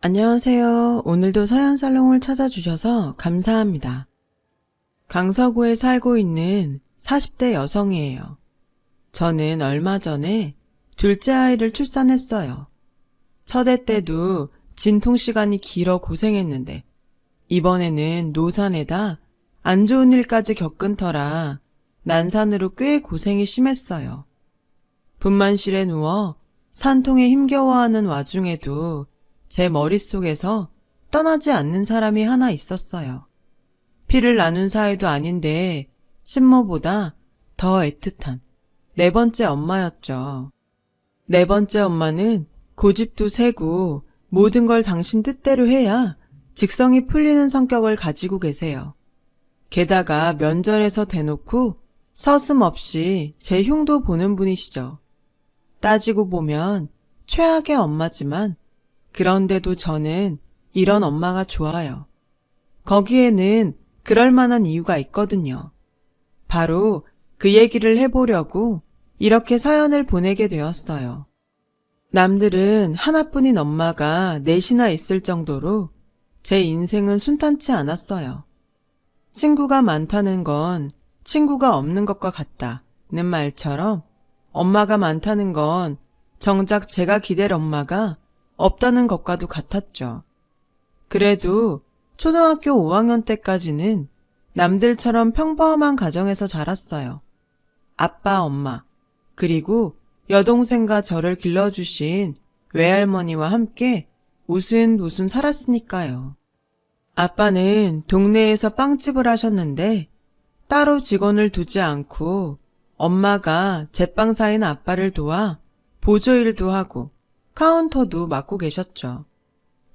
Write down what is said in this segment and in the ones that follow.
안녕하세요. 오늘도 서연살롱을 찾아주셔서 감사합니다. 강서구에 살고 있는 40대 여성이에요. 저는 얼마 전에 둘째 아이를 출산했어요. 첫애 때도 진통시간이 길어 고생했는데 이번에는 노산에다 안 좋은 일까지 겪은 터라 난산으로 꽤 고생이 심했어요. 분만실에 누워 산통에 힘겨워하는 와중에도 제 머릿속에서 떠나지 않는 사람이 하나 있었어요. 피를 나눈 사이도 아닌데 친모보다 더 애틋한 네 번째 엄마였죠. 네 번째 엄마는 고집도 세고 모든 걸 당신 뜻대로 해야 직성이 풀리는 성격을 가지고 계세요. 게다가 면전에서 대놓고 서슴없이 제 흉도 보는 분이시죠. 따지고 보면 최악의 엄마지만 그런데도 저는 이런 엄마가 좋아요. 거기에는 그럴 만한 이유가 있거든요. 바로 그 얘기를 해보려고 이렇게 사연을 보내게 되었어요. 남들은 하나뿐인 엄마가 넷이나 있을 정도로 제 인생은 순탄치 않았어요. 친구가 많다는 건 친구가 없는 것과 같다는 말처럼 엄마가 많다는 건 정작 제가 기댈 엄마가 없다는 것과도 같았죠. 그래도 초등학교 5학년 때까지는 남들처럼 평범한 가정에서 자랐어요. 아빠, 엄마, 그리고 여동생과 저를 길러주신 외할머니와 함께 웃음 살았으니까요. 아빠는 동네에서 빵집을 하셨는데 따로 직원을 두지 않고 엄마가 제빵사인 아빠를 도와 보조일도 하고 카운터도 맡고 계셨죠.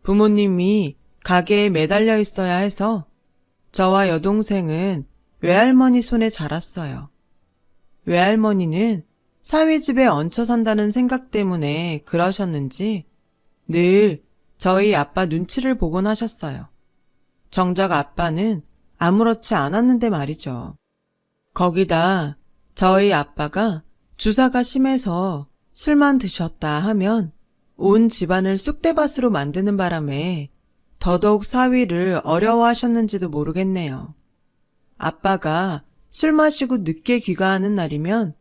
부모님이 가게에 매달려 있어야 해서 저와 여동생은 외할머니 손에 자랐어요. 외할머니는 사위집에 얹혀 산다는 생각 때문에 그러셨는지 늘 저희 아빠 눈치를 보곤 하셨어요. 정작 아빠는 아무렇지 않았는데 말이죠. 거기다 저희 아빠가 주사가 심해서 술만 드셨다 하면 온 집안을 쑥대밭으로 만드는 바람에 더더욱 사위를 어려워하셨는지도 모르겠네요. 아빠가 술 마시고 늦게 귀가하는 날이면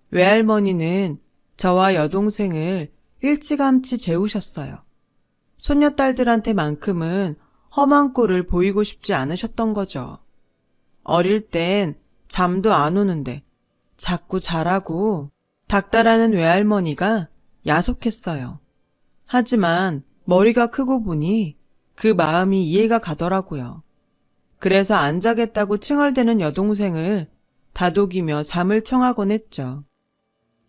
외할머니는 저와 여동생을 일찌감치 재우셨어요. 손녀딸들한테만큼은 험한 꼴을 보이고 싶지 않으셨던 거죠. 어릴 땐 잠도 안 오는데 자꾸 자라고 닥달하는 외할머니가 야속했어요. 하지만 머리가 크고 보니 그 마음이 이해가 가더라고요. 그래서 안 자겠다고 칭얼대는 여동생을 다독이며 잠을 청하곤 했죠.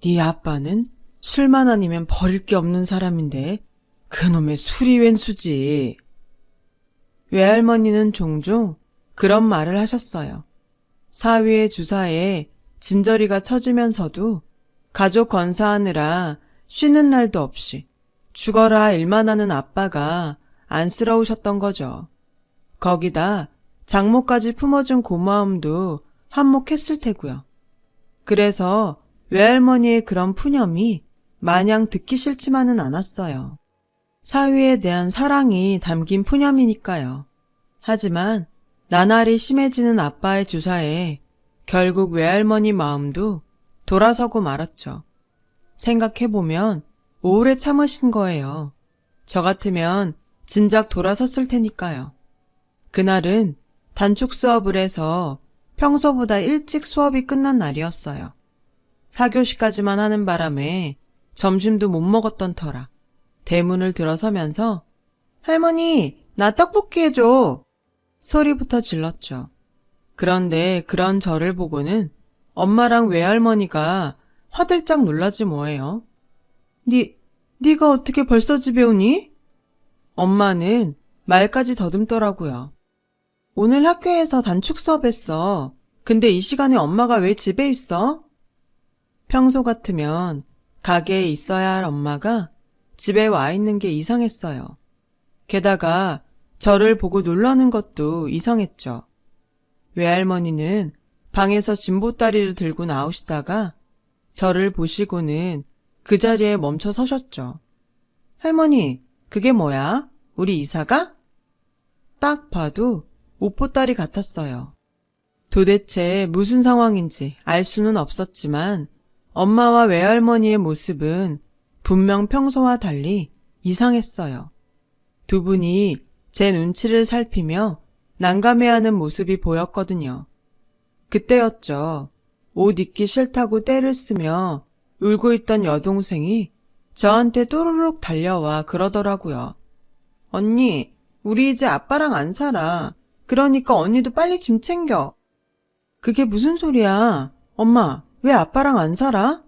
네 아빠는 술만 아니면 버릴 게 없는 사람인데 그놈의 술이 웬 수지. 외할머니는 종종 그런 말을 하셨어요. 사위의 주사에 진저리가 처지면서도 가족 건사하느라 쉬는 날도 없이 죽어라 일만 하는 아빠가 안쓰러우셨던 거죠. 거기다 장모까지 품어준 고마움도 한몫했을 테고요. 그래서 외할머니의 그런 푸념이 마냥 듣기 싫지만은 않았어요. 사위에 대한 사랑이 담긴 푸념이니까요. 하지만 나날이 심해지는 아빠의 주사에 결국 외할머니 마음도 돌아서고 말았죠. 생각해보면 오래 참으신 거예요. 저 같으면 진작 돌아섰을 테니까요. 그날은 단축 수업을 해서 평소보다 일찍 수업이 끝난 날이었어요. 4교시까지만 하는 바람에 점심도 못 먹었던 터라 대문을 들어서면서 할머니, 나 떡볶이 해줘! 소리부터 질렀죠. 그런데 그런 저를 보고는 엄마랑 외할머니가 화들짝 놀라지 뭐예요. 네가 어떻게 벌써 집에 오니? 엄마는 말까지 더듬더라고요. 오늘 학교에서 단축 수업했어. 근데 이 시간에 엄마가 왜 집에 있어? 평소 같으면 가게에 있어야 할 엄마가 집에 와 있는 게 이상했어요. 게다가 저를 보고 놀라는 것도 이상했죠. 외할머니는 방에서 진보다리를 들고 나오시다가 저를 보시고는 그 자리에 멈춰 서셨죠. 할머니, 그게 뭐야? 우리 이사가? 딱 봐도 옷보따리 같았어요. 도대체 무슨 상황인지 알 수는 없었지만 엄마와 외할머니의 모습은 분명 평소와 달리 이상했어요. 두 분이 제 눈치를 살피며 난감해하는 모습이 보였거든요. 그때였죠. 옷 입기 싫다고 떼를 쓰며 울고 있던 여동생이 저한테 또르륵 달려와 그러더라고요. 언니, 우리 이제 아빠랑 안 살아. 그러니까 언니도 빨리 짐 챙겨. 그게 무슨 소리야? 엄마, 왜 아빠랑 안 살아?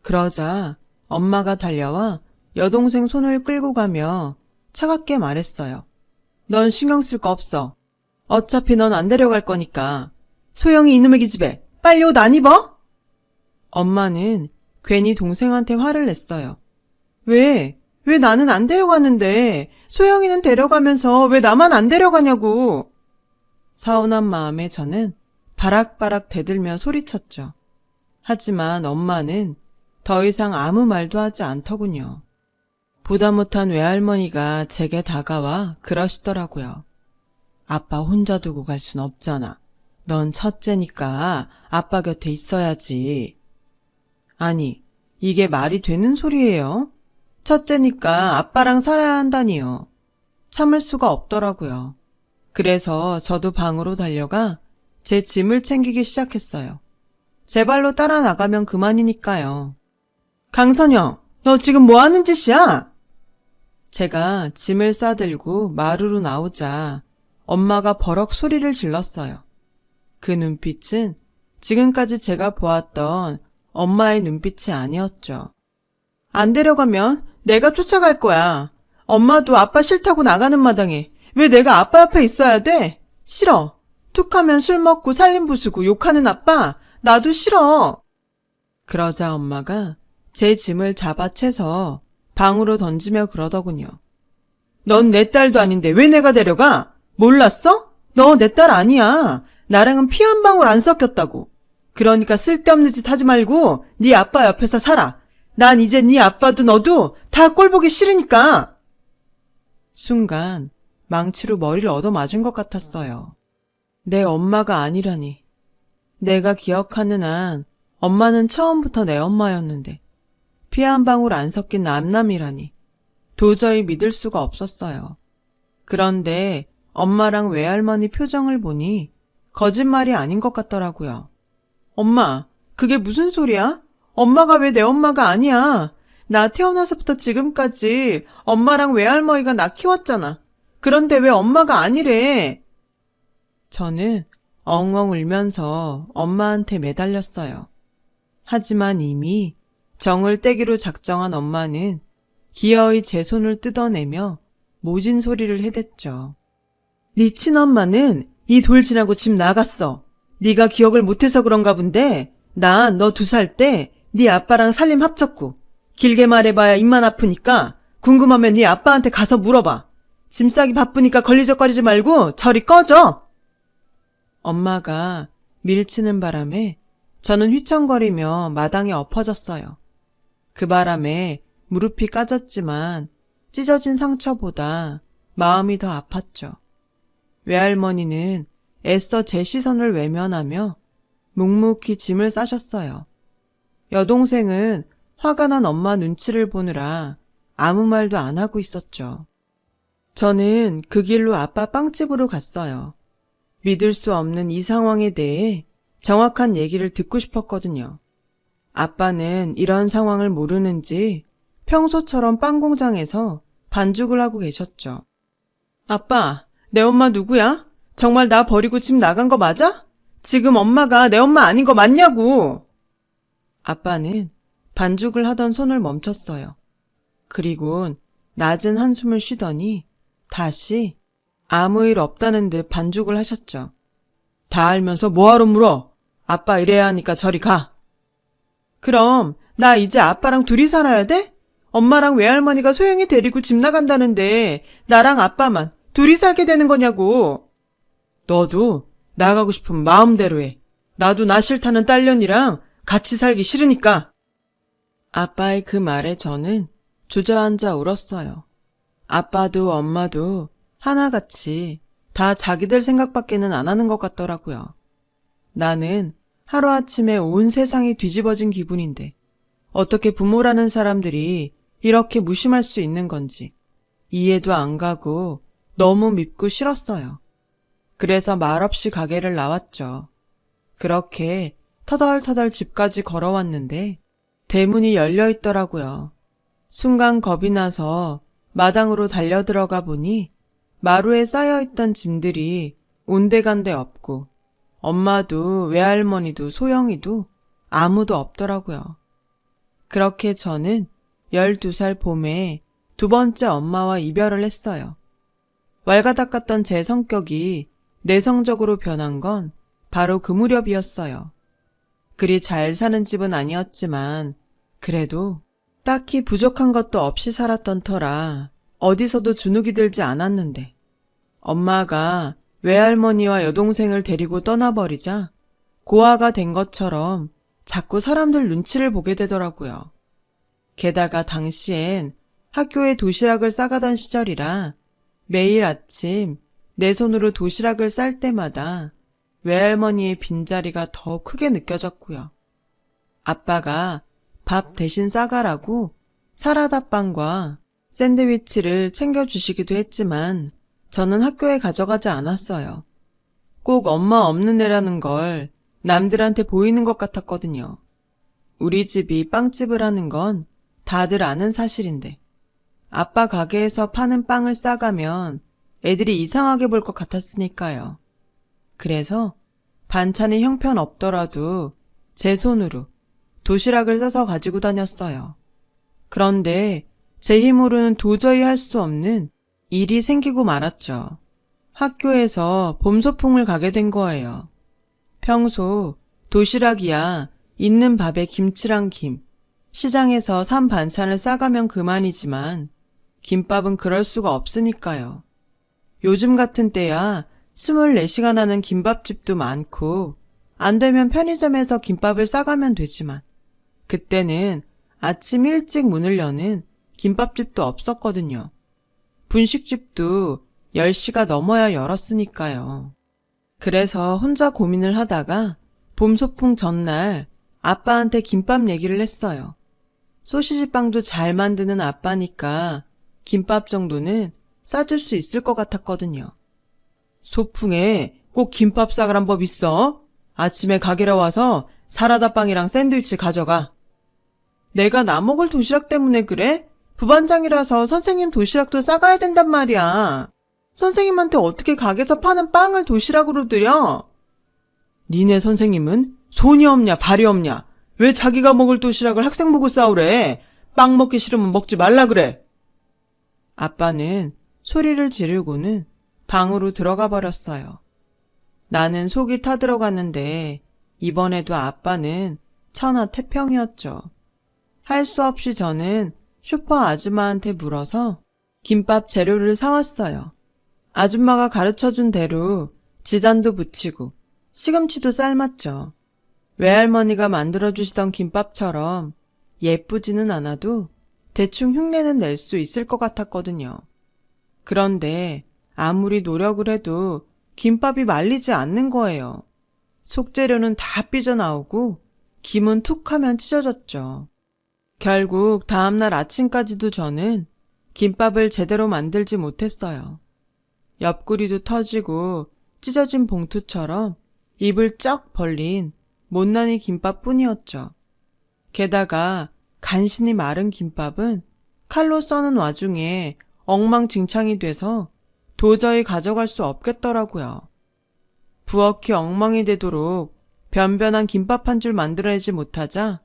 그러자 엄마가 달려와 여동생 손을 끌고 가며 차갑게 말했어요. 넌 신경 쓸 거 없어. 어차피 넌 안 데려갈 거니까. 소영이 이놈의 기집애, 빨리 옷 안 입어? 엄마는 괜히 동생한테 화를 냈어요. 왜 나는 안 데려가는데 소영이는 데려가면서 왜 나만 안 데려가냐고. 서운한 마음에 저는 바락바락 대들며 소리쳤죠. 하지만 엄마는 더 이상 아무 말도 하지 않더군요. 보다 못한 외할머니가 제게 다가와 그러시더라고요. 아빠 혼자 두고 갈 순 없잖아. 넌 첫째니까 아빠 곁에 있어야지. 아니, 이게 말이 되는 소리예요? 첫째니까 아빠랑 살아야 한다니요. 참을 수가 없더라고요. 그래서 저도 방으로 달려가 제 짐을 챙기기 시작했어요. 제 발로 따라 나가면 그만이니까요. 강선영, 너 지금 뭐 하는 짓이야? 제가 짐을 싸들고 마루로 나오자 엄마가 버럭 소리를 질렀어요. 그 눈빛은 지금까지 제가 보았던 엄마의 눈빛이 아니었죠. 안 데려가면 내가 쫓아갈 거야. 엄마도 아빠 싫다고 나가는 마당에 왜 내가 아빠 옆에 있어야 돼? 싫어. 툭 하면 술 먹고 살림 부수고 욕하는 아빠, 나도 싫어. 그러자 엄마가 제 짐을 잡아채서 방으로 던지며 그러더군요. 넌 내 딸도 아닌데 왜 내가 데려가? 몰랐어? 너 내 딸 아니야. 나랑은 피 한 방울 안 섞였다고. 그러니까 쓸데없는 짓 하지 말고 네 아빠 옆에서 살아. 난 이제 네 아빠도 너도 다 꼴보기 싫으니까. 순간 망치로 머리를 얻어맞은 것 같았어요. 내 엄마가 아니라니. 내가 기억하는 한 엄마는 처음부터 내 엄마였는데 피 한 방울 안 섞인 남남이라니. 도저히 믿을 수가 없었어요. 그런데 엄마랑 외할머니 표정을 보니 거짓말이 아닌 것 같더라고요. 엄마, 그게 무슨 소리야? 엄마가 왜 내 엄마가 아니야? 나 태어나서부터 지금까지 엄마랑 외할머니가 나 키웠잖아. 그런데 왜 엄마가 아니래? 저는 엉엉 울면서 엄마한테 매달렸어요. 하지만 이미 정을 떼기로 작정한 엄마는 기어이 제 손을 뜯어내며 모진 소리를 해댔죠. 네 친엄마는 이 돌 지나고 집 나갔어. 네가 기억을 못해서 그런가 본데 난 너 2살 때 네 아빠랑 살림 합쳤고 길게 말해봐야 입만 아프니까 궁금하면 네 아빠한테 가서 물어봐. 짐 싸기 바쁘니까 걸리적거리지 말고 저리 꺼져. 엄마가 밀치는 바람에 저는 휘청거리며 마당에 엎어졌어요. 그 바람에 무릎이 까졌지만 찢어진 상처보다 마음이 더 아팠죠. 외할머니는 애써 제 시선을 외면하며 묵묵히 짐을 싸셨어요. 여동생은 화가 난 엄마 눈치를 보느라 아무 말도 안 하고 있었죠. 저는 그 길로 아빠 빵집으로 갔어요. 믿을 수 없는 이 상황에 대해 정확한 얘기를 듣고 싶었거든요. 아빠는 이런 상황을 모르는지 평소처럼 빵 공장에서 반죽을 하고 계셨죠. 아빠, 내 엄마 누구야? 정말 나 버리고 집 나간 거 맞아? 지금 엄마가 내 엄마 아닌 거 맞냐고! 아빠는 반죽을 하던 손을 멈췄어요. 그리곤 낮은 한숨을 쉬더니 다시 아무 일 없다는 듯 반죽을 하셨죠. 다 알면서 뭐하러 물어? 아빠 이래야 하니까 저리 가. 그럼 나 이제 아빠랑 둘이 살아야 돼? 엄마랑 외할머니가 소영이 데리고 집 나간다는데 나랑 아빠만 둘이 살게 되는 거냐고. 너도 나가고 싶으면 마음대로 해. 나도 나 싫다는 딸년이랑 같이 살기 싫으니까. 아빠의 그 말에 저는 주저앉아 울었어요. 아빠도 엄마도 하나같이 다 자기들 생각밖에는 안 하는 것 같더라고요. 나는 하루아침에 온 세상이 뒤집어진 기분인데 어떻게 부모라는 사람들이 이렇게 무심할 수 있는 건지 이해도 안 가고 너무 밉고 싫었어요. 그래서 말없이 가게를 나왔죠. 그렇게 터덜터덜 집까지 걸어왔는데 대문이 열려 있더라고요. 순간 겁이 나서 마당으로 달려들어가 보니 마루에 쌓여있던 짐들이 온데간데 없고 엄마도 외할머니도 소영이도 아무도 없더라고요. 그렇게 저는 12살 봄에 두 번째 엄마와 이별을 했어요. 왈가닥 같던 제 성격이 내성적으로 변한 건 바로 그 무렵이었어요. 그리 잘 사는 집은 아니었지만 그래도 딱히 부족한 것도 없이 살았던 터라 어디서도 주눅이 들지 않았는데 엄마가 외할머니와 여동생을 데리고 떠나버리자 고아가 된 것처럼 자꾸 사람들 눈치를 보게 되더라고요. 게다가 당시엔 학교에 도시락을 싸가던 시절이라 매일 아침 내 손으로 도시락을 쌀 때마다 외할머니의 빈자리가 더 크게 느껴졌고요. 아빠가 밥 대신 싸가라고 사라다빵과 샌드위치를 챙겨주시기도 했지만 저는 학교에 가져가지 않았어요. 꼭 엄마 없는 애라는 걸 남들한테 보이는 것 같았거든요. 우리 집이 빵집을 하는 건 다들 아는 사실인데 아빠 가게에서 파는 빵을 싸가면 애들이 이상하게 볼 것 같았으니까요. 그래서 반찬이 형편없더라도 제 손으로 도시락을 싸서 가지고 다녔어요. 그런데 제 힘으로는 도저히 할 수 없는 일이 생기고 말았죠. 학교에서 봄소풍을 가게 된 거예요. 평소 도시락이야 있는 밥에 김치랑 김, 시장에서 산 반찬을 싸가면 그만이지만 김밥은 그럴 수가 없으니까요. 요즘 같은 때야 24시간 하는 김밥집도 많고 안 되면 편의점에서 김밥을 싸가면 되지만 그때는 아침 일찍 문을 여는 김밥집도 없었거든요. 분식집도 10시가 넘어야 열었으니까요. 그래서 혼자 고민을 하다가 봄소풍 전날 아빠한테 김밥 얘기를 했어요. 소시지빵도 잘 만드는 아빠니까 김밥 정도는 싸줄 수 있을 것 같았거든요. 소풍에 꼭 김밥 싸가란 법 있어? 아침에 가게로 와서 사라다빵이랑 샌드위치 가져가. 내가 나 먹을 도시락 때문에 그래? 부반장이라서 선생님 도시락도 싸가야 된단 말이야. 선생님한테 어떻게 가게에서 파는 빵을 도시락으로 드려? 니네 선생님은 손이 없냐 발이 없냐? 왜 자기가 먹을 도시락을 학생 보고 싸우래? 빵 먹기 싫으면 먹지 말라 그래. 아빠는 소리를 지르고는 방으로 들어가 버렸어요. 나는 속이 타들어가는데 이번에도 아빠는 천하태평이었죠. 할 수 없이 저는 슈퍼 아줌마한테 물어서 김밥 재료를 사왔어요. 아줌마가 가르쳐준 대로 지단도 붙이고 시금치도 삶았죠. 외할머니가 만들어주시던 김밥처럼 예쁘지는 않아도 대충 흉내는 낼 수 있을 것 같았거든요. 그런데 아무리 노력을 해도 김밥이 말리지 않는 거예요. 속재료는 다 삐져나오고 김은 툭 하면 찢어졌죠. 결국 다음날 아침까지도 저는 김밥을 제대로 만들지 못했어요. 옆구리도 터지고 찢어진 봉투처럼 입을 쩍 벌린 못난이 김밥뿐이었죠. 게다가 간신히 마른 김밥은 칼로 써는 와중에 엉망진창이 돼서 도저히 가져갈 수 없겠더라고요. 부엌이 엉망이 되도록 변변한 김밥 한 줄 만들어내지 못하자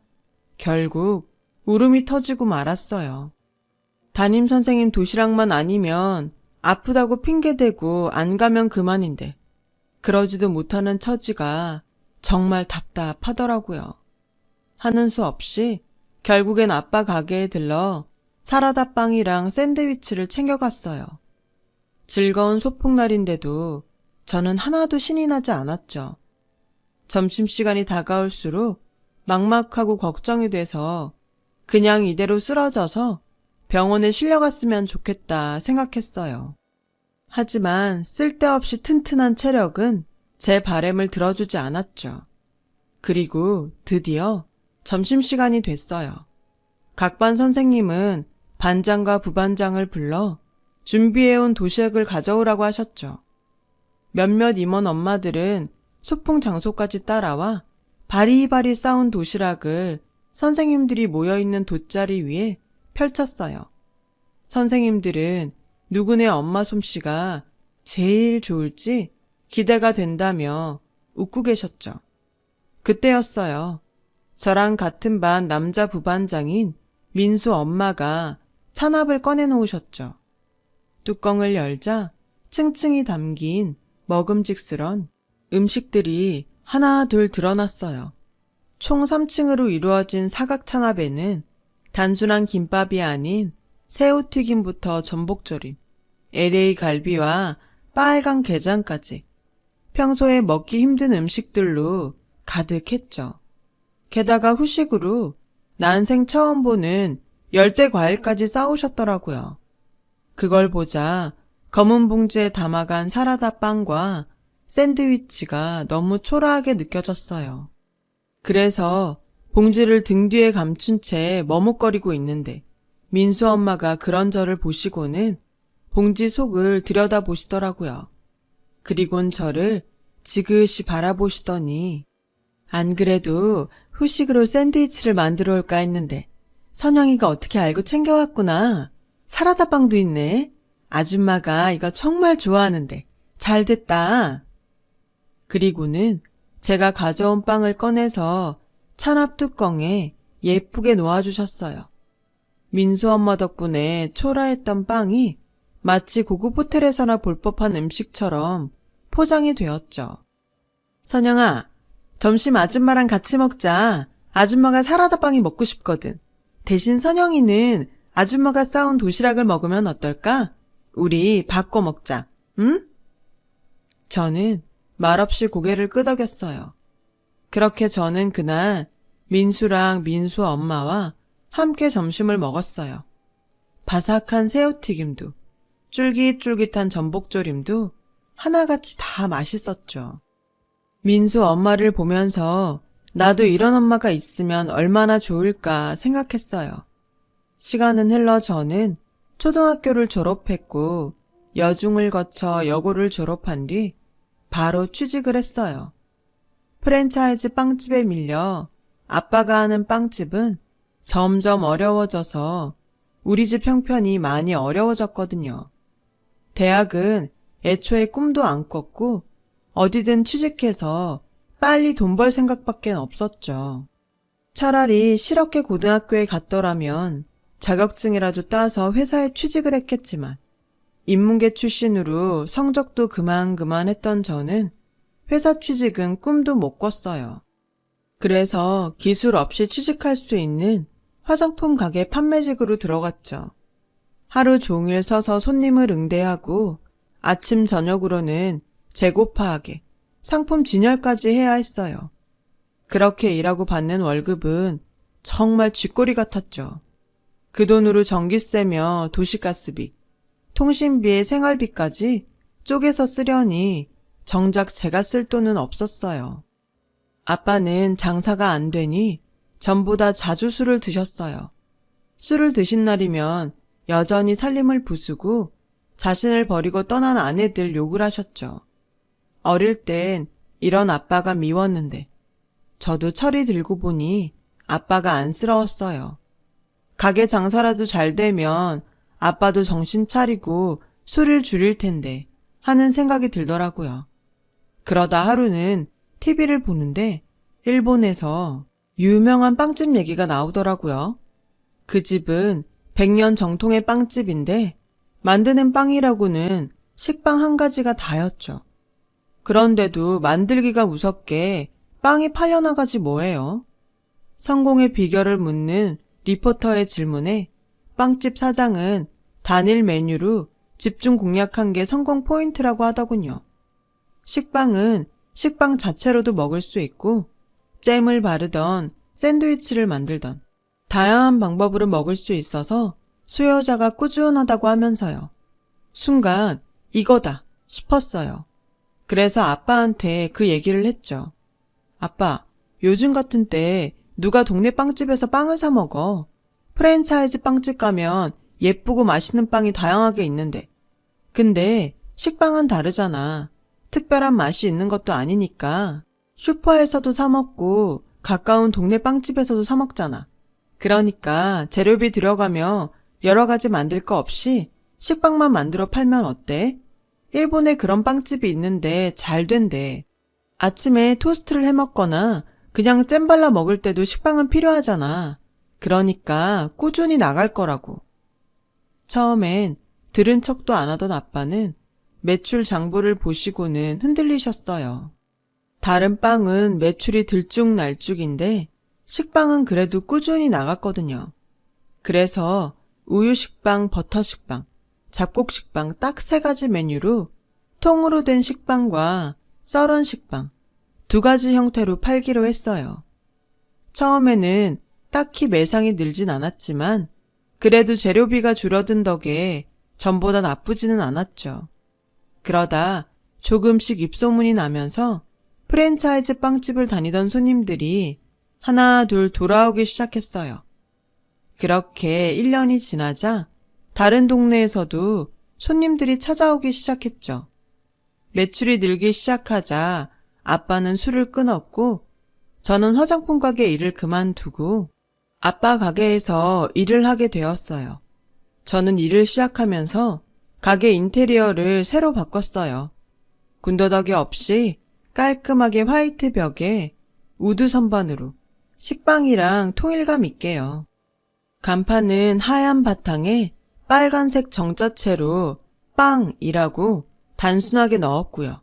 결국 울음이 터지고 말았어요. 담임선생님 도시락만 아니면 아프다고 핑계대고 안 가면 그만인데 그러지도 못하는 처지가 정말 답답하더라고요. 하는 수 없이 결국엔 아빠 가게에 들러 사라다빵이랑 샌드위치를 챙겨갔어요. 즐거운 소풍날인데도 저는 하나도 신이 나지 않았죠. 점심시간이 다가올수록 막막하고 걱정이 돼서 그냥 이대로 쓰러져서 병원에 실려갔으면 좋겠다 생각했어요. 하지만 쓸데없이 튼튼한 체력은 제 바램을 들어주지 않았죠. 그리고 드디어 점심시간이 됐어요. 각반 선생님은 반장과 부반장을 불러 준비해온 도시락을 가져오라고 하셨죠. 몇몇 임원 엄마들은 소풍 장소까지 따라와 바리바리 싸운 도시락을 선생님들이 모여있는 돗자리 위에 펼쳤어요. 선생님들은 누구네 엄마 솜씨가 제일 좋을지 기대가 된다며 웃고 계셨죠. 그때였어요. 저랑 같은 반 남자 부반장인 민수 엄마가 찬압을 꺼내놓으셨죠. 뚜껑을 열자 층층이 담긴 먹음직스런 음식들이 하나 둘 드러났어요. 총 3층으로 이루어진 사각 찬압에는 단순한 김밥이 아닌 새우튀김부터 전복조림, LA 갈비와 빨간 게장까지 평소에 먹기 힘든 음식들로 가득했죠. 게다가 후식으로 난생 처음 보는 열대 과일까지 싸우셨더라고요. 그걸 보자 검은 봉지에 담아간 사라다 빵과 샌드위치가 너무 초라하게 느껴졌어요. 그래서 봉지를 등 뒤에 감춘 채 머뭇거리고 있는데 민수 엄마가 그런 저를 보시고는 봉지 속을 들여다보시더라고요. 그리곤 저를 지그시 바라보시더니 안 그래도 후식으로 샌드위치를 만들어 올까 했는데 선영이가 어떻게 알고 챙겨왔구나. 사라다빵도 있네. 아줌마가 이거 정말 좋아하는데 잘 됐다. 그리고는 제가 가져온 빵을 꺼내서 찬압 뚜껑에 예쁘게 놓아주셨어요. 민수 엄마 덕분에 초라했던 빵이 마치 고급 호텔에서나 볼 법한 음식처럼 포장이 되었죠. 선영아, 점심 아줌마랑 같이 먹자. 아줌마가 사라다빵이 먹고 싶거든. 대신 선영이는 아줌마가 싸운 도시락을 먹으면 어떨까? 우리 바꿔 먹자. 응? 저는 말없이 고개를 끄덕였어요. 그렇게 저는 그날 민수랑 민수 엄마와 함께 점심을 먹었어요. 바삭한 새우튀김도 쫄깃쫄깃한 전복조림도 하나같이 다 맛있었죠. 민수 엄마를 보면서 나도 이런 엄마가 있으면 얼마나 좋을까 생각했어요. 시간은 흘러 저는 초등학교를 졸업했고 여중을 거쳐 여고를 졸업한 뒤 바로 취직을 했어요. 프랜차이즈 빵집에 밀려 아빠가 하는 빵집은 점점 어려워져서 우리 집 형편이 많이 어려워졌거든요. 대학은 애초에 꿈도 안 꿨고 어디든 취직해서 빨리 돈 벌 생각밖에 없었죠. 차라리 실업계 고등학교에 갔더라면 자격증이라도 따서 회사에 취직을 했겠지만 인문계 출신으로 성적도 그만했던 저는 회사 취직은 꿈도 못 꿨어요. 그래서 기술 없이 취직할 수 있는 화장품 가게 판매직으로 들어갔죠. 하루 종일 서서 손님을 응대하고 아침 저녁으로는 재고 파악에 상품 진열까지 해야 했어요. 그렇게 일하고 받는 월급은 정말 쥐꼬리 같았죠. 그 돈으로 전기세며 도시가스비, 통신비에 생활비까지 쪼개서 쓰려니 정작 제가 쓸 돈은 없었어요. 아빠는 장사가 안 되니 전보다 자주 술을 드셨어요. 술을 드신 날이면 여전히 살림을 부수고 자신을 버리고 떠난 아내들 욕을 하셨죠. 어릴 땐 이런 아빠가 미웠는데 저도 철이 들고 보니 아빠가 안쓰러웠어요. 가게 장사라도 잘 되면 아빠도 정신 차리고 술을 줄일 텐데 하는 생각이 들더라고요. 그러다 하루는 TV를 보는데 일본에서 유명한 빵집 얘기가 나오더라고요. 그 집은 100년 정통의 빵집인데 만드는 빵이라고는 식빵 한 가지가 다였죠. 그런데도 만들기가 무섭게 빵이 팔려나가지 뭐예요. 성공의 비결을 묻는 리포터의 질문에 빵집 사장은 단일 메뉴로 집중 공략한 게 성공 포인트라고 하더군요. 식빵은 식빵 자체로도 먹을 수 있고 잼을 바르던 샌드위치를 만들던 다양한 방법으로 먹을 수 있어서 수요자가 꾸준하다고 하면서요. 순간 이거다 싶었어요. 그래서 아빠한테 그 얘기를 했죠. 아빠, 요즘 같은 때 누가 동네 빵집에서 빵을 사 먹어? 프랜차이즈 빵집 가면 예쁘고 맛있는 빵이 다양하게 있는데. 근데 식빵은 다르잖아. 특별한 맛이 있는 것도 아니니까 슈퍼에서도 사 먹고 가까운 동네 빵집에서도 사 먹잖아. 그러니까 재료비 들여가며 여러 가지 만들 거 없이 식빵만 만들어 팔면 어때? 일본에 그런 빵집이 있는데 잘 된대. 아침에 토스트를 해 먹거나 그냥 잼 발라 먹을 때도 식빵은 필요하잖아. 그러니까 꾸준히 나갈 거라고. 처음엔 들은 척도 안 하던 아빠는 매출 장부를 보시고는 흔들리셨어요. 다른 빵은 매출이 들쭉날쭉인데 식빵은 그래도 꾸준히 나갔거든요. 그래서 우유식빵, 버터식빵, 잡곡식빵 딱 3가지 메뉴로 통으로 된 식빵과 썰은 식빵 2가지 형태로 팔기로 했어요. 처음에는 딱히 매상이 늘진 않았지만 그래도 재료비가 줄어든 덕에 전보다 나쁘지는 않았죠. 그러다 조금씩 입소문이 나면서 프랜차이즈 빵집을 다니던 손님들이 하나 둘 돌아오기 시작했어요. 그렇게 1년이 지나자 다른 동네에서도 손님들이 찾아오기 시작했죠. 매출이 늘기 시작하자 아빠는 술을 끊었고 저는 화장품 가게 일을 그만두고 아빠 가게에서 일을 하게 되었어요. 저는 일을 시작하면서 가게 인테리어를 새로 바꿨어요. 군더더기 없이 깔끔하게 화이트 벽에 우드 선반으로 식빵이랑 통일감 있게요. 간판은 하얀 바탕에 빨간색 정자체로 빵이라고 단순하게 넣었고요.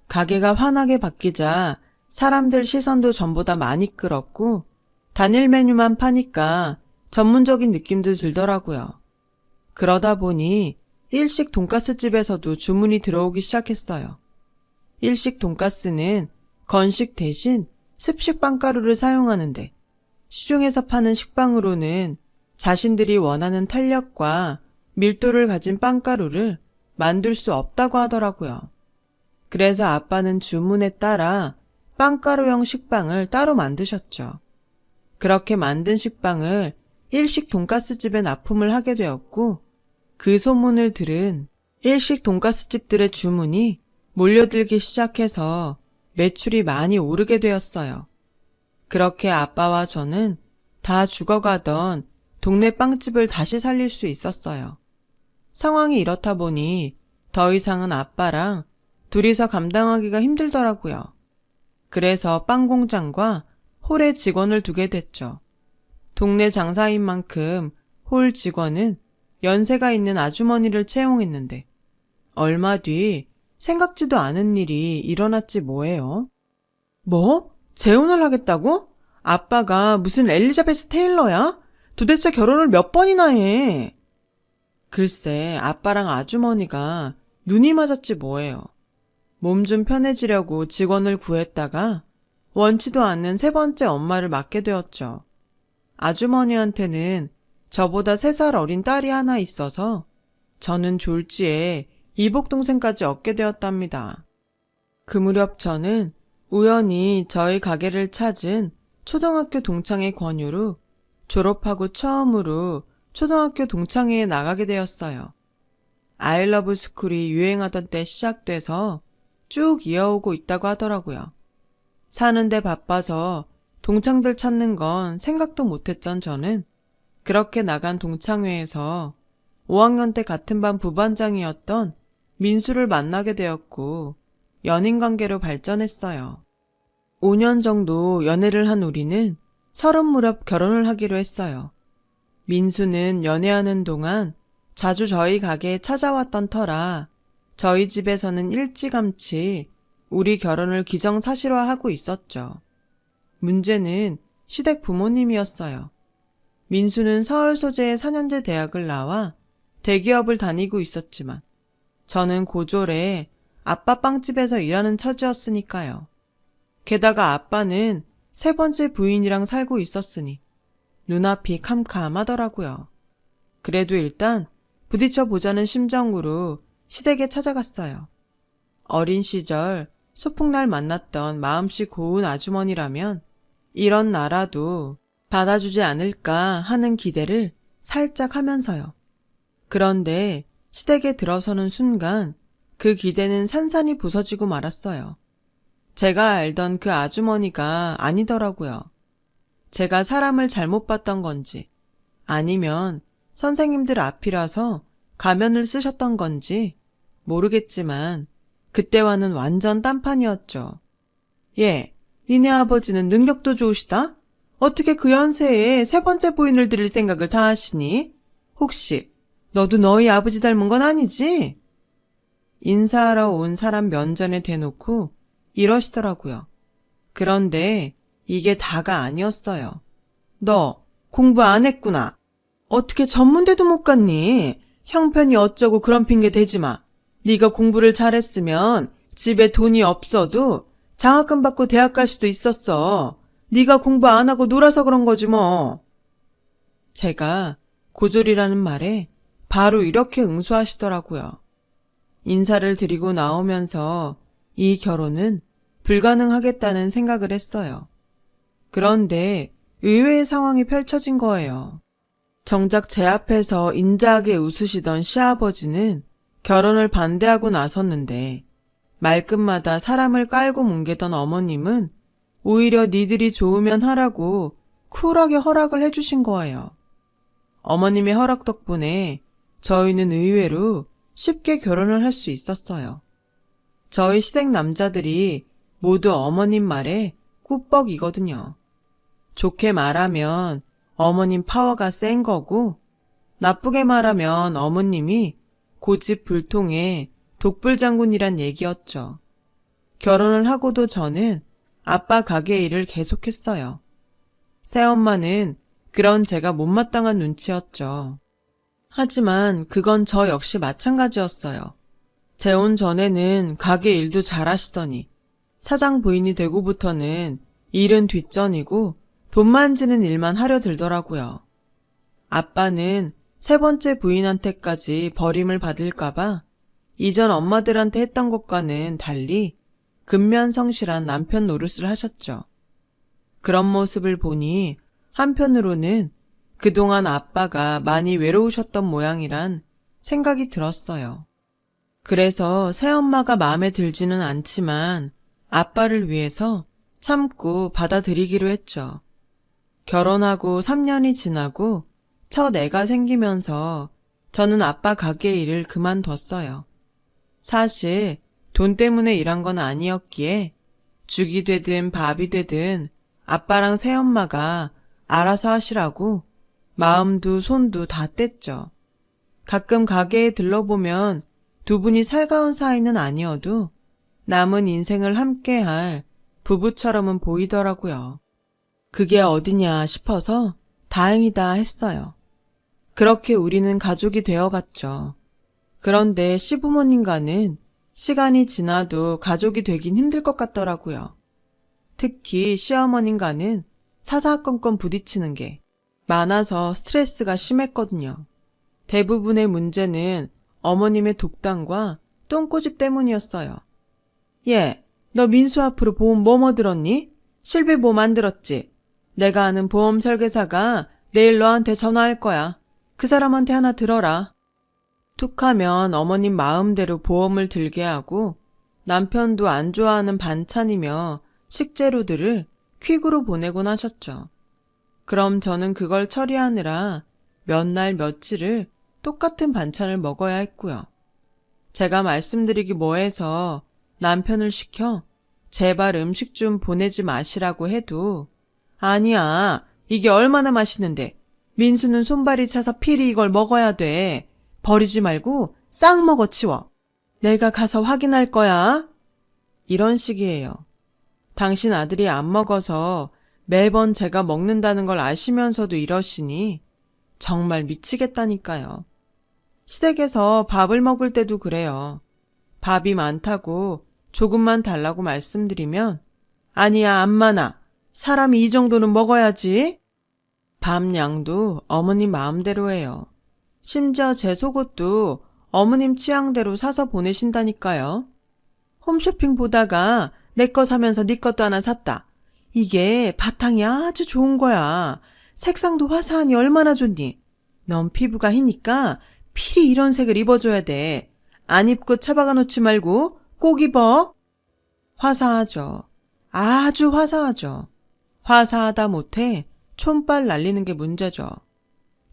가게가 환하게 바뀌자 사람들 시선도 전보다 많이 끌었고 단일 메뉴만 파니까 전문적인 느낌도 들더라고요. 그러다 보니 일식 돈가스 집에서도 주문이 들어오기 시작했어요. 일식 돈가스는 건식 대신 습식 빵가루를 사용하는데 시중에서 파는 식빵으로는 자신들이 원하는 탄력과 밀도를 가진 빵가루를 만들 수 없다고 하더라고요. 그래서 아빠는 주문에 따라 빵가루형 식빵을 따로 만드셨죠. 그렇게 만든 식빵을 일식 돈가스집에 납품을 하게 되었고 그 소문을 들은 일식 돈가스집들의 주문이 몰려들기 시작해서 매출이 많이 오르게 되었어요. 그렇게 아빠와 저는 다 죽어가던 동네 빵집을 다시 살릴 수 있었어요. 상황이 이렇다 보니 더 이상은 아빠랑 둘이서 감당하기가 힘들더라고요. 그래서 빵 공장과 홀에 직원을 두게 됐죠. 동네 장사인 만큼 홀 직원은 연세가 있는 아주머니를 채용했는데 얼마 뒤 생각지도 않은 일이 일어났지 뭐예요. 뭐? 재혼을 하겠다고? 아빠가 무슨 엘리자베스 테일러야? 도대체 결혼을 몇 번이나 해? 글쎄, 아빠랑 아주머니가 눈이 맞았지 뭐예요. 몸 좀 편해지려고 직원을 구했다가 원치도 않는 3번째 엄마를 맡게 되었죠. 아주머니한테는 저보다 3살 어린 딸이 하나 있어서 저는 졸지에 이복동생까지 얻게 되었답니다. 그 무렵 저는 우연히 저희 가게를 찾은 초등학교 동창의 권유로 졸업하고 처음으로 초등학교 동창회에 나가게 되었어요. 아이러브 스쿨이 유행하던 때 시작돼서 쭉 이어오고 있다고 하더라고요. 사는데 바빠서 동창들 찾는 건 생각도 못했던 저는 그렇게 나간 동창회에서 5학년 때 같은 반 부반장이었던 민수를 만나게 되었고 연인관계로 발전했어요. 5년 정도 연애를 한 우리는 30 무렵 결혼을 하기로 했어요. 민수는 연애하는 동안 자주 저희 가게에 찾아왔던 터라 저희 집에서는 일찌감치 우리 결혼을 기정사실화하고 있었죠. 문제는 시댁 부모님이었어요. 민수는 서울 소재의 4년제 대학을 나와 대기업을 다니고 있었지만 저는 고졸에 아빠 빵집에서 일하는 처지였으니까요. 게다가 아빠는 3번째 부인이랑 살고 있었으니 눈앞이 캄캄하더라고요. 그래도 일단 부딪혀 보자는 심정으로 시댁에 찾아갔어요. 어린 시절 소풍날 만났던 마음씨 고운 아주머니라면 이런 나라도 받아주지 않을까 하는 기대를 살짝 하면서요. 그런데 시댁에 들어서는 순간 그 기대는 산산이 부서지고 말았어요. 제가 알던 그 아주머니가 아니더라고요. 제가 사람을 잘못 봤던 건지 아니면 선생님들 앞이라서 가면을 쓰셨던 건지 모르겠지만 그때와는 완전 딴판이었죠. 예, 니네 아버지는 능력도 좋으시다? 어떻게 그 연세에 세 번째 부인을 들일 생각을 다 하시니? 혹시 너도 너희 아버지 닮은 건 아니지? 인사하러 온 사람 면전에 대놓고 이러시더라고요. 그런데 이게 다가 아니었어요. 너 공부 안 했구나. 어떻게 전문대도 못 갔니? 형편이 어쩌고 그런 핑계 대지 마. 네가 공부를 잘했으면 집에 돈이 없어도 장학금 받고 대학 갈 수도 있었어. 네가 공부 안 하고 놀아서 그런 거지 뭐. 제가 고졸이라는 말에 바로 이렇게 응수하시더라고요. 인사를 드리고 나오면서 이 결혼은 불가능하겠다는 생각을 했어요. 그런데 의외의 상황이 펼쳐진 거예요. 정작 제 앞에서 인자하게 웃으시던 시아버지는 결혼을 반대하고 나섰는데 말끝마다 사람을 깔고 뭉개던 어머님은 오히려 니들이 좋으면 하라고 쿨하게 허락을 해주신 거예요. 어머님의 허락 덕분에 저희는 의외로 쉽게 결혼을 할 수 있었어요. 저희 시댁 남자들이 모두 어머님 말에 꾸벅이거든요. 좋게 말하면 어머님 파워가 센 거고 나쁘게 말하면 어머님이 고집불통의 독불장군이란 얘기였죠. 결혼을 하고도 저는 아빠 가게 일을 계속했어요. 새엄마는 그런 제가 못마땅한 눈치였죠. 하지만 그건 저 역시 마찬가지였어요. 재혼 전에는 가게 일도 잘하시더니 사장 부인이 되고부터는 일은 뒷전이고 돈 만지는 일만 하려 들더라고요. 아빠는 세 번째 부인한테까지 버림을 받을까봐 이전 엄마들한테 했던 것과는 달리 근면성실한 남편 노릇을 하셨죠. 그런 모습을 보니 한편으로는 그동안 아빠가 많이 외로우셨던 모양이란 생각이 들었어요. 그래서 새엄마가 마음에 들지는 않지만 아빠를 위해서 참고 받아들이기로 했죠. 결혼하고 3년이 지나고 첫 애가 생기면서 저는 아빠 가게 일을 그만뒀어요. 사실 돈 때문에 일한 건 아니었기에 죽이 되든 밥이 되든 아빠랑 새엄마가 알아서 하시라고 마음도 손도 다 뗐죠. 가끔 가게에 들러보면 두 분이 살가운 사이는 아니어도 남은 인생을 함께할 부부처럼은 보이더라고요. 그게 어디냐 싶어서 다행이다 했어요. 그렇게 우리는 가족이 되어갔죠. 그런데 시부모님과는 시간이 지나도 가족이 되긴 힘들 것 같더라고요. 특히 시어머님과는 사사건건 부딪히는 게 많아서 스트레스가 심했거든요. 대부분의 문제는 어머님의 독단과 똥꼬집 때문이었어요. 예, 너 민수 앞으로 보험 뭐뭐 들었니? 실비 뭐 만들었지? 내가 아는 보험 설계사가 내일 너한테 전화할 거야. 그 사람한테 하나 들어라. 툭하면 어머님 마음대로 보험을 들게 하고 남편도 안 좋아하는 반찬이며 식재료들을 퀵으로 보내곤 하셨죠. 그럼 저는 그걸 처리하느라 몇 날 며칠을 똑같은 반찬을 먹어야 했고요. 제가 말씀드리기 뭐해서 남편을 시켜 제발 음식 좀 보내지 마시라고 해도 아니야, 이게 얼마나 맛있는데 민수는 손발이 차서 필히 이걸 먹어야 돼. 버리지 말고 싹 먹어 치워. 내가 가서 확인할 거야. 이런 식이에요. 당신 아들이 안 먹어서 매번 제가 먹는다는 걸 아시면서도 이러시니 정말 미치겠다니까요. 시댁에서 밥을 먹을 때도 그래요. 밥이 많다고 조금만 달라고 말씀드리면 아니야, 안 많아. 사람이 이 정도는 먹어야지. 밥 양도 어머니 마음대로 해요. 심지어 제 속옷도 어머님 취향대로 사서 보내신다니까요. 홈쇼핑 보다가 내 거 사면서 네 것도 하나 샀다. 이게 바탕이 아주 좋은 거야. 색상도 화사하니 얼마나 좋니? 넌 피부가 희니까 필히 이런 색을 입어줘야 돼. 안 입고 처박아 놓지 말고 꼭 입어. 화사하죠. 아주 화사하죠. 화사하다 못해 촌빨 날리는 게 문제죠.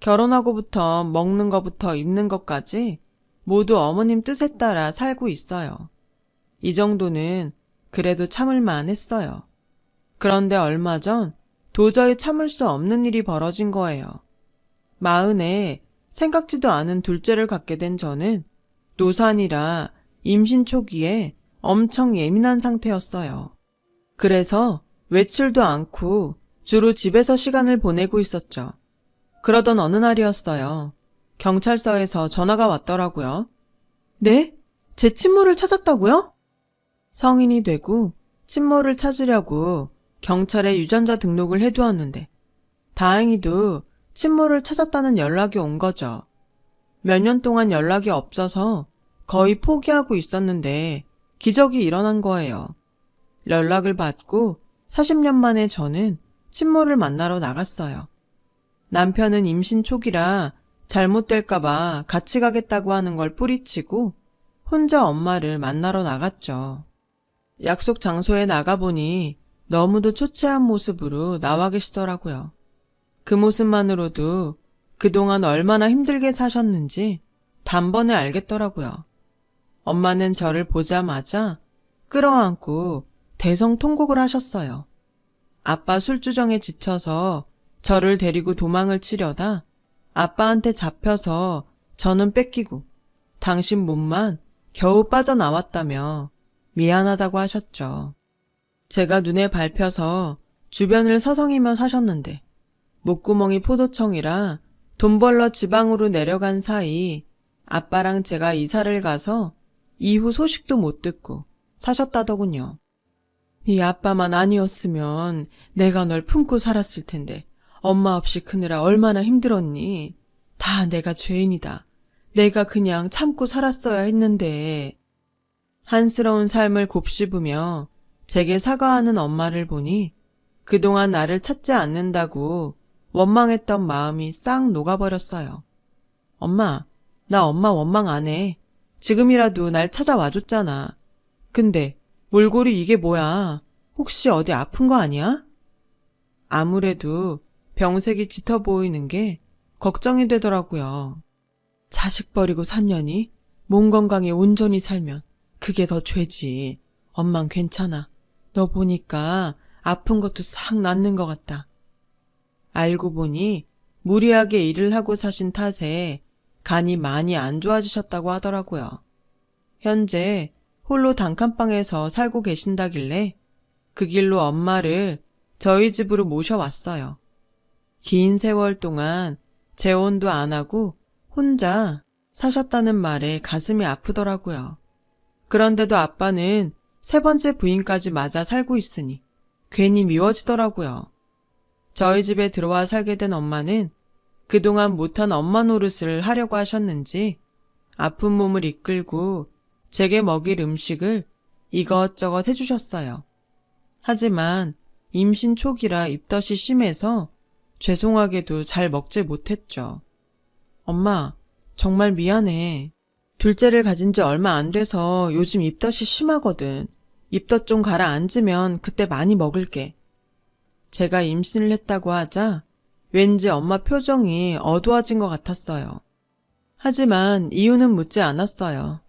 결혼하고부터 먹는 것부터 입는 것까지 모두 어머님 뜻에 따라 살고 있어요. 이 정도는 그래도 참을만 했어요. 그런데 얼마 전 도저히 참을 수 없는 일이 벌어진 거예요. 40에 생각지도 않은 둘째를 갖게 된 저는 노산이라 임신 초기에 엄청 예민한 상태였어요. 그래서 외출도 않고 주로 집에서 시간을 보내고 있었죠. 그러던 어느 날이었어요. 경찰서에서 전화가 왔더라고요. 네? 제 친모를 찾았다고요? 성인이 되고 친모를 찾으려고 경찰에 유전자 등록을 해두었는데 다행히도 친모를 찾았다는 연락이 온 거죠. 몇 년 동안 연락이 없어서 거의 포기하고 있었는데 기적이 일어난 거예요. 연락을 받고 40년 만에 저는 친모를 만나러 나갔어요. 남편은 임신 초기라 잘못될까봐 같이 가겠다고 하는 걸 뿌리치고 혼자 엄마를 만나러 나갔죠. 약속 장소에 나가보니 너무도 초췌한 모습으로 나와 계시더라고요. 그 모습만으로도 그동안 얼마나 힘들게 사셨는지 단번에 알겠더라고요. 엄마는 저를 보자마자 끌어안고 대성통곡을 하셨어요. 아빠 술주정에 지쳐서 저를 데리고 도망을 치려다 아빠한테 잡혀서 저는 뺏기고 당신 몸만 겨우 빠져나왔다며 미안하다고 하셨죠. 제가 눈에 밟혀서 주변을 서성이며 사셨는데 목구멍이 포도청이라 돈 벌러 지방으로 내려간 사이 아빠랑 제가 이사를 가서 이후 소식도 못 듣고 사셨다더군요. 네 아빠만 아니었으면 내가 널 품고 살았을 텐데 엄마 없이 크느라 얼마나 힘들었니? 다 내가 죄인이다. 내가 그냥 참고 살았어야 했는데. 한스러운 삶을 곱씹으며 제게 사과하는 엄마를 보니 그동안 나를 찾지 않는다고 원망했던 마음이 싹 녹아버렸어요. 엄마, 나 엄마 원망 안 해. 지금이라도 날 찾아와줬잖아. 근데 몰골이 이게 뭐야? 혹시 어디 아픈 거 아니야? 아무래도 병색이 짙어 보이는 게 걱정이 되더라고요. 자식 버리고 샀냐니? 몸 건강에 온전히 살면 그게 더 죄지. 엄만 괜찮아. 너 보니까 아픈 것도 싹 낫는 것 같다. 알고 보니 무리하게 일을 하고 사신 탓에 간이 많이 안 좋아지셨다고 하더라고요. 현재 홀로 단칸방에서 살고 계신다길래 그 길로 엄마를 저희 집으로 모셔왔어요. 긴 세월 동안 재혼도 안 하고 혼자 사셨다는 말에 가슴이 아프더라고요. 그런데도 아빠는 3번째 부인까지 맞아 살고 있으니 괜히 미워지더라고요. 저희 집에 들어와 살게 된 엄마는 그동안 못한 엄마 노릇을 하려고 하셨는지 아픈 몸을 이끌고 제게 먹일 음식을 이것저것 해주셨어요. 하지만 임신 초기라 입덧이 심해서 죄송하게도 잘 먹지 못했죠. 엄마, 정말 미안해. 둘째를 가진 지 얼마 안 돼서 요즘 입덧이 심하거든. 입덧 좀 가라앉으면 그때 많이 먹을게. 제가 임신을 했다고 하자 왠지 엄마 표정이 어두워진 것 같았어요. 하지만 이유는 묻지 않았어요.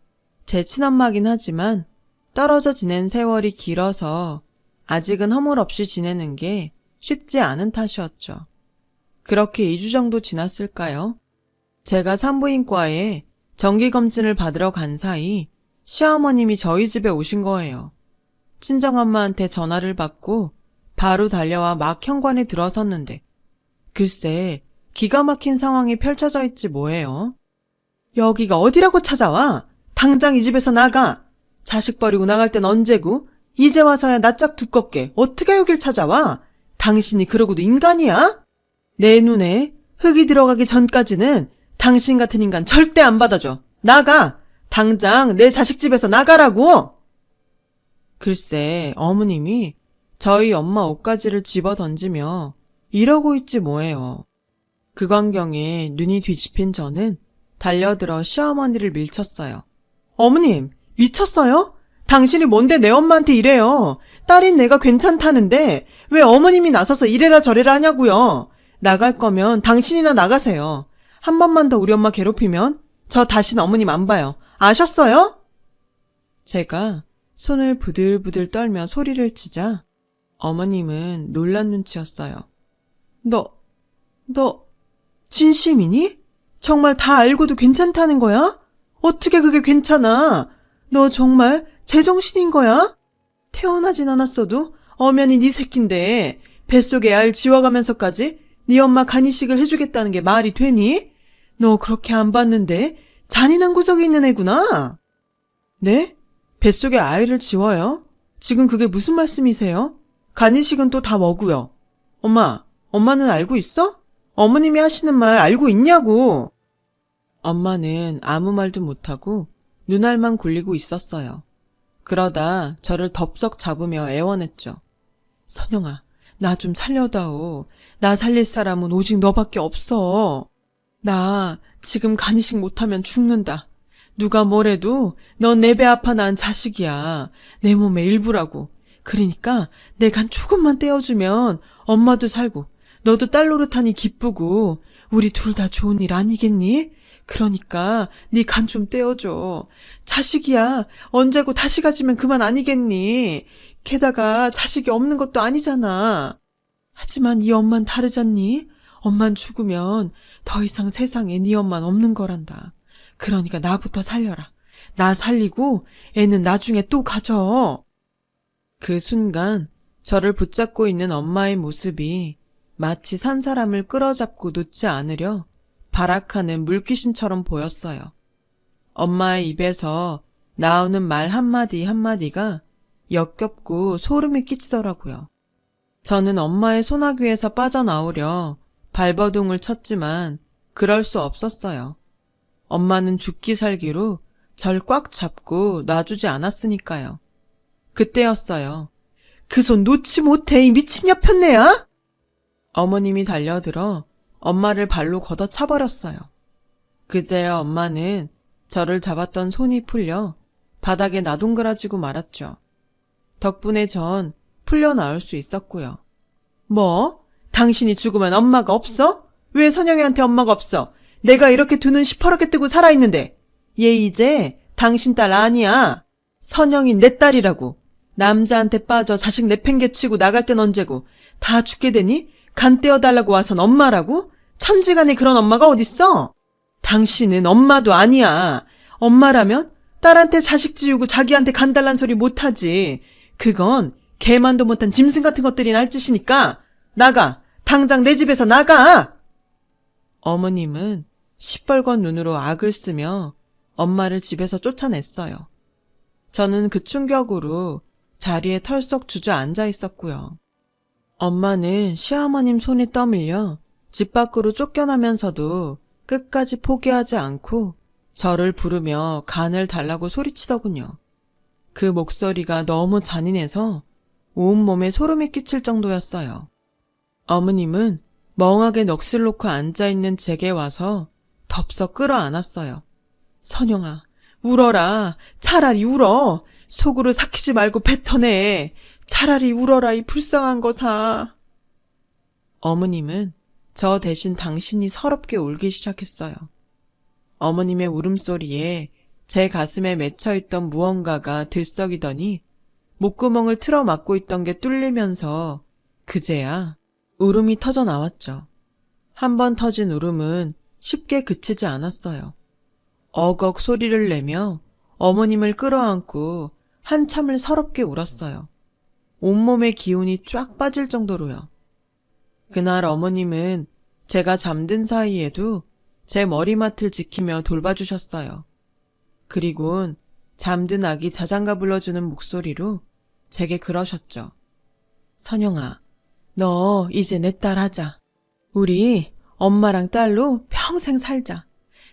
제 친엄마긴 하지만 떨어져 지낸 세월이 길어서 아직은 허물없이 지내는 게 쉽지 않은 탓이었죠. 그렇게 2주 정도 지났을까요? 제가 산부인과에 정기검진을 받으러 간 사이 시어머님이 저희 집에 오신 거예요. 친정엄마한테 전화를 받고 바로 달려와 막 현관에 들어섰는데 글쎄 기가 막힌 상황이 펼쳐져 있지 뭐예요. 여기가 어디라고 찾아와? 당장 이 집에서 나가. 자식 버리고 나갈 땐 언제고? 이제 와서야 낯짝 두껍게 어떻게 여길 찾아와? 당신이 그러고도 인간이야? 내 눈에 흙이 들어가기 전까지는 당신 같은 인간 절대 안 받아줘. 나가! 당장 내 자식 집에서 나가라고! 글쎄, 어머님이 저희 엄마 옷가지를 집어 던지며 이러고 있지 뭐예요. 그 광경에 눈이 뒤집힌 저는 달려들어 시어머니를 밀쳤어요. 어머님, 미쳤어요? 당신이 뭔데 내 엄마한테 이래요? 딸인 내가 괜찮다는데 왜 어머님이 나서서 이래라 저래라 하냐고요? 나갈 거면 당신이나 나가세요. 한 번만 더 우리 엄마 괴롭히면 저 다시는 어머님 안 봐요. 아셨어요? 제가 손을 부들부들 떨며 소리를 치자 어머님은 놀란 눈치였어요. 너 진심이니? 정말 다 알고도 괜찮다는 거야? 어떻게 그게 괜찮아? 너 정말 제정신인 거야? 태어나진 않았어도 엄연히 네 새끼인데 뱃속에 알 지워가면서까지 네 엄마 간이식을 해주겠다는 게 말이 되니? 너 그렇게 안 봤는데 잔인한 구석이 있는 애구나. 네? 뱃속에 아이를 지워요? 지금 그게 무슨 말씀이세요? 간이식은 또 다 뭐고요? 엄마는 알고 있어? 어머님이 하시는 말 알고 있냐고. 엄마는 아무 말도 못하고 눈알만 굴리고 있었어요. 그러다 저를 덥석 잡으며 애원했죠. 선영아, 나 좀 살려다오. 나 살릴 사람은 오직 너밖에 없어. 나 지금 간이식 못하면 죽는다. 누가 뭐래도 넌 내 배 아파 낳은 자식이야. 내 몸의 일부라고. 그러니까 내 간 조금만 떼어주면 엄마도 살고 너도 딸 노릇하니 기쁘고 우리 둘 다 좋은 일 아니겠니? 그러니까 네 간 좀 떼어줘. 자식이야. 언제고 다시 가지면 그만 아니겠니? 게다가 자식이 없는 것도 아니잖아. 하지만 네 엄만 다르잖니? 엄만 죽으면 더 이상 세상에 네 엄만 없는 거란다. 그러니까 나부터 살려라. 나 살리고 애는 나중에 또 가져. 그 순간 저를 붙잡고 있는 엄마의 모습이 마치 산 사람을 끌어잡고 놓지 않으려 발악하는 물귀신처럼 보였어요. 엄마의 입에서 나오는 말 한마디 한마디가 역겹고 소름이 끼치더라고요. 저는 엄마의 소나귀에서 빠져나오려 발버둥을 쳤지만 그럴 수 없었어요. 엄마는 죽기 살기로 절 꽉 잡고 놔주지 않았으니까요. 그때였어요. 그 손 놓지 못해, 이 미친년편네야! 어머님이 달려들어 엄마를 발로 걷어차버렸어요. 그제야 엄마는 저를 잡았던 손이 풀려 바닥에 나동그라지고 말았죠. 덕분에 전 풀려나올 수 있었고요. 뭐? 당신이 죽으면 엄마가 없어? 왜 선영이한테 엄마가 없어? 내가 이렇게 두 눈 시퍼렇게 뜨고 살아있는데. 얘 이제 당신 딸 아니야. 선영이 내 딸이라고. 남자한테 빠져 자식 내팽개치고 나갈 땐 언제고. 다 죽게 되니? 간 떼어달라고 와선 엄마라고? 천지간에 그런 엄마가 어딨어? 당신은 엄마도 아니야. 엄마라면 딸한테 자식 지우고 자기한테 간 달란 소리 못하지. 그건 개만도 못한 짐승 같은 것들이 날 짓이니까 나가. 당장 내 집에서 나가. 어머님은 시뻘건 눈으로 악을 쓰며 엄마를 집에서 쫓아냈어요. 저는 그 충격으로 자리에 털썩 주저앉아 있었고요. 엄마는 시어머님 손에 떠밀려 집 밖으로 쫓겨나면서도 끝까지 포기하지 않고 저를 부르며 간을 달라고 소리치더군요. 그 목소리가 너무 잔인해서 온몸에 소름이 끼칠 정도였어요. 어머님은 멍하게 넋을 놓고 앉아있는 제게 와서 덥석 끌어안았어요. 선영아, 울어라. 차라리 울어. 속으로 삭히지 말고 뱉어내. 차라리 울어라, 이 불쌍한 거사. 어머님은 저 대신 당신이 서럽게 울기 시작했어요. 어머님의 울음소리에 제 가슴에 맺혀있던 무언가가 들썩이더니 목구멍을 틀어 막고 있던 게 뚫리면서 그제야 울음이 터져 나왔죠. 한 번 터진 울음은 쉽게 그치지 않았어요. 어걱 소리를 내며 어머님을 끌어안고 한참을 서럽게 울었어요. 온몸의 기운이 쫙 빠질 정도로요. 그날 어머님은 제가 잠든 사이에도 제 머리맡을 지키며 돌봐주셨어요. 그리곤 잠든 아기 자장가 불러주는 목소리로 제게 그러셨죠. 선영아, 너 이제 내 딸 하자. 우리 엄마랑 딸로 평생 살자.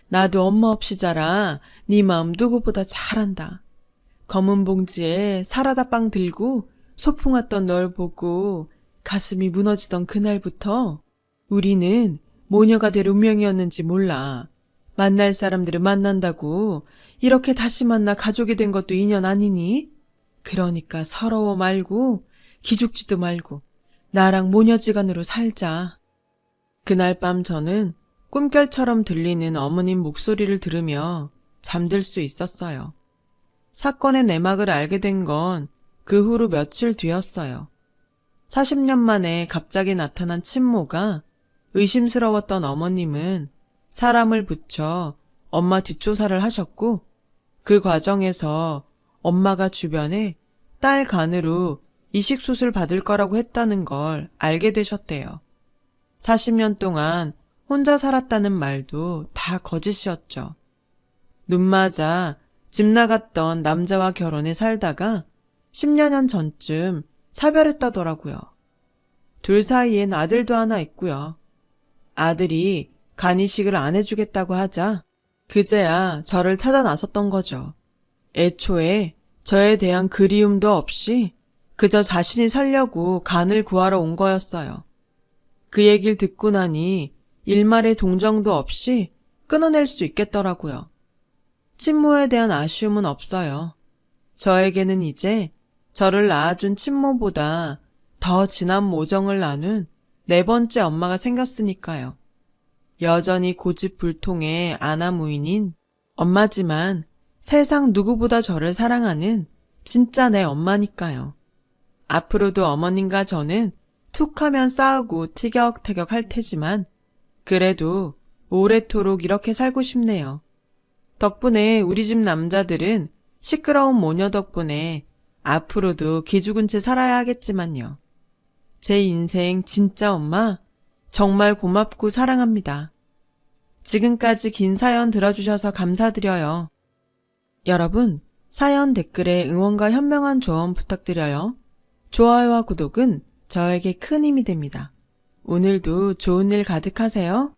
나도 엄마 없이 자라 네 마음 누구보다 잘 안다. 검은 봉지에 사라다 빵 들고 소풍 왔던 널 보고 가슴이 무너지던 그날부터 우리는 모녀가 될 운명이었는지 몰라. 만날 사람들을 만난다고 이렇게 다시 만나 가족이 된 것도 인연 아니니? 그러니까 서러워 말고 기죽지도 말고 나랑 모녀지간으로 살자. 그날 밤 저는 꿈결처럼 들리는 어머님 목소리를 들으며 잠들 수 있었어요. 사건의 내막을 알게 된 건 그 후로 며칠 뒤였어요. 40년 만에 갑자기 나타난 친모가 의심스러웠던 어머님은 사람을 붙여 엄마 뒷조사를 하셨고 그 과정에서 엄마가 주변에 딸 간으로 이식수술 받을 거라고 했다는 걸 알게 되셨대요. 40년 동안 혼자 살았다는 말도 다 거짓이었죠. 눈 맞아 집 나갔던 남자와 결혼해 살다가 10여 전쯤 사별했다더라고요. 둘 사이엔 아들도 하나 있고요. 아들이 간이식을 안 해주겠다고 하자 그제야 저를 찾아 나섰던 거죠. 애초에 저에 대한 그리움도 없이 그저 자신이 살려고 간을 구하러 온 거였어요. 그 얘기를 듣고 나니 일말의 동정도 없이 끊어낼 수 있겠더라고요. 친모에 대한 아쉬움은 없어요. 저에게는 이제 저를 낳아준 친모보다 더 진한 모정을 나눈 네 번째 엄마가 생겼으니까요. 여전히 고집불통의 아나무인인 엄마지만 세상 누구보다 저를 사랑하는 진짜 내 엄마니까요. 앞으로도 어머님과 저는 툭하면 싸우고 티격태격 할 테지만 그래도 오래도록 이렇게 살고 싶네요. 덕분에 우리 집 남자들은 시끄러운 모녀 덕분에 앞으로도 기죽은 채 살아야 하겠지만요. 제 인생 진짜 엄마 정말 고맙고 사랑합니다. 지금까지 긴 사연 들어주셔서 감사드려요. 여러분, 사연 댓글에 응원과 현명한 조언 부탁드려요. 좋아요와 구독은 저에게 큰 힘이 됩니다. 오늘도 좋은 일 가득하세요.